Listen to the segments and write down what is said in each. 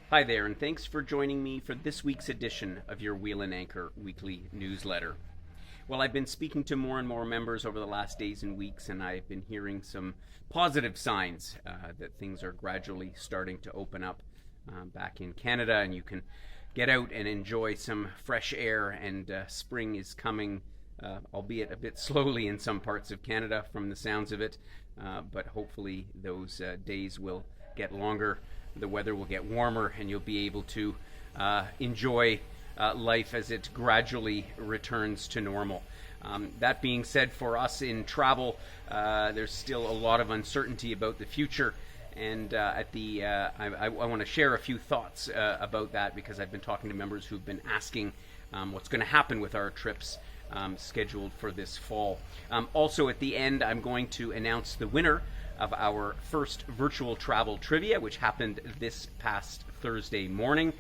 Hi there, and thanks for joining me for this week's edition of your Wheel and Anchor weekly newsletter. Well, I've been speaking to more and more members over the last days and weeks, and I've been hearing some positive signs that things are gradually starting to open up back in Canada, and you can get out and enjoy some fresh air, and spring is coming, albeit a bit slowly in some parts of Canada from the sounds of it, but hopefully those days will get longer. The weather will get warmer, and you'll be able to enjoy life as it gradually returns to normal. That being said, for us in travel, there's still a lot of uncertainty about the future, and I want to share a few thoughts about that, because I've been talking to members who've been asking what's going to happen with our trips scheduled for this fall. Also, at the end, I'm going to announce the winner of our first virtual travel trivia, which happened this past Thursday morning.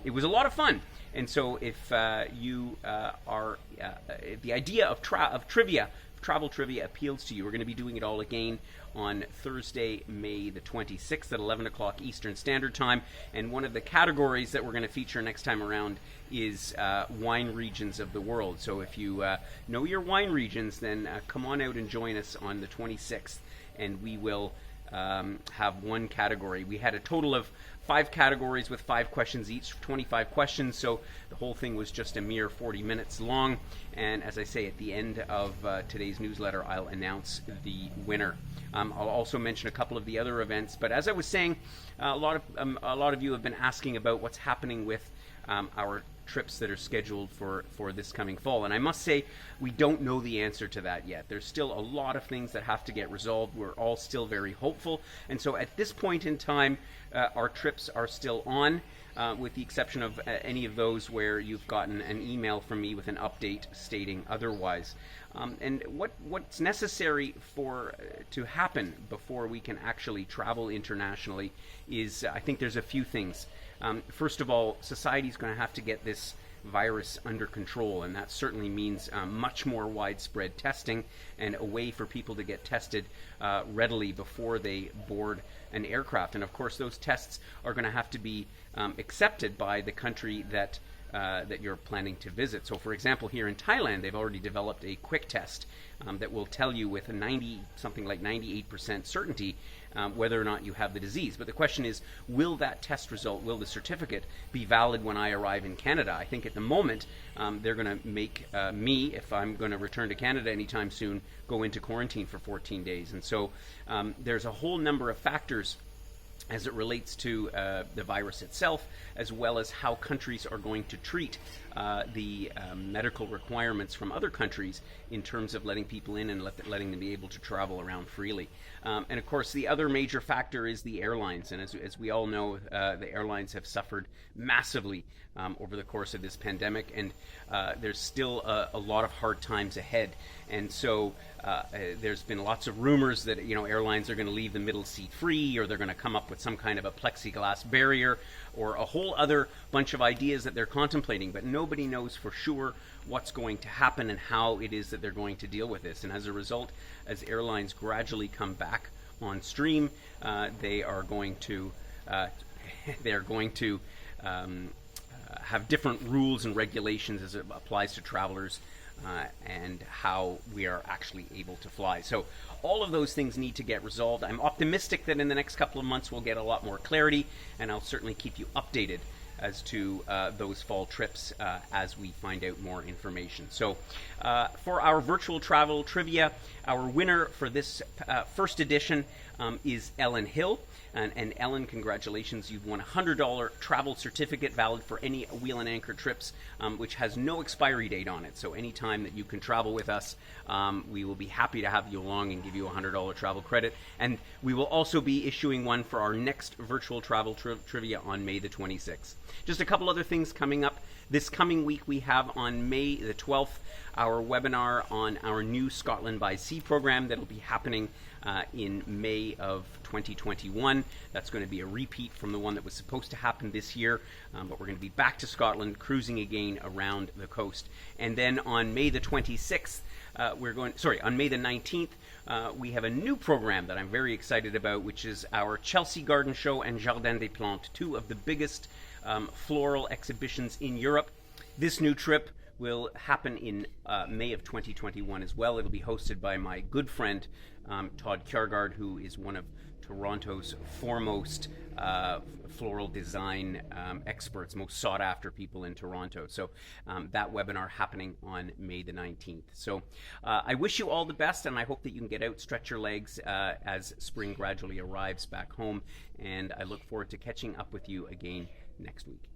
It was a lot of fun, and so if you if the idea of travel trivia appeals to you, we're going to be doing it all again on Thursday, May the 26th at 11 o'clock Eastern Standard Time. And one of the categories that we're going to feature next time around is wine regions of the world. So if you know your wine regions, then come on out and join us on the 26th, and we will have one category. We had a total of 5 categories with 5 questions each, 25 questions, so the whole thing was just a mere 40 minutes long. And as I say, at the end of today's newsletter, I'll announce the winner. I'll also mention a couple of the other events, but as I was saying, a lot of you have been asking about what's happening with our trips that are scheduled for this coming fall. And I must say, we don't know the answer to that yet. There's still a lot of things that have to get resolved. We're all still very hopeful. And so at this point in time, our trips are still on, with the exception of any of those where you've gotten an email from me with an update stating otherwise. And what's necessary to happen before we can actually travel internationally is, I think there's a few things. First of all, society is going to have to get this virus under control, and that certainly means much more widespread testing and a way for people to get tested readily before they board an aircraft. And of course, those tests are going to have to be accepted by the country that you're planning to visit. So for example, here in Thailand, they've already developed a quick test that will tell you with a something like 98% certainty whether or not you have the disease. But the question is, will that test result, will the certificate be valid when I arrive in Canada? I think at the moment they're going to make me, if I'm going to return to Canada anytime soon, go into quarantine for 14 days. And so there's a whole number of factors as it relates to the virus itself, as well as how countries are going to treat the medical requirements from other countries in terms of letting people in and letting them be able to travel around freely. And of course, the other major factor is the airlines. And as we all know, the airlines have suffered massively over the course of this pandemic, and there's still a lot of hard times ahead. And so there's been lots of rumors that airlines are going to leave the middle seat free, or they're going to come up with some kind of a plexiglass barrier, or a whole other bunch of ideas that they're contemplating. But nobody knows for sure what's going to happen and how it is that they're going to deal with this. And as a result, as airlines gradually come back on stream, they are going to have different rules and regulations as it applies to travelers and how we are actually able to fly. So all of those things need to get resolved. I'm optimistic that in the next couple of months we'll get a lot more clarity, and I'll certainly keep you updated as to those fall trips as we find out more information. So for our virtual travel trivia, our winner for this first edition is Ellen Hill. And Ellen, congratulations, you've won a $100 travel certificate valid for any Wheel and Anchor trips, which has no expiry date on it. So anytime that you can travel with us, we will be happy to have you along and give you a $100 travel credit. And we will also be issuing one for our next virtual travel trivia on May the 26th. Just a couple other things coming up. This coming week, we have on May the 12th our webinar on our new Scotland by Sea program that will be happening in May of 2021. That's going to be a repeat from the one that was supposed to happen this year, but we're going to be back to Scotland, cruising again around the coast. And then on May the 26th, on May the 19th, we have a new program that I'm very excited about, which is our Chelsea Garden Show and Jardin des Plantes, two of the biggest floral exhibitions in Europe. This new trip will happen in May of 2021 as well. It'll be hosted by my good friend Todd Kjaergaard, who is one of Toronto's foremost floral design experts, most sought after people in Toronto. So that webinar happening on May the 19th. So I wish you all the best, and I hope that you can get out, stretch your legs as spring gradually arrives back home. And I look forward to catching up with you again next week.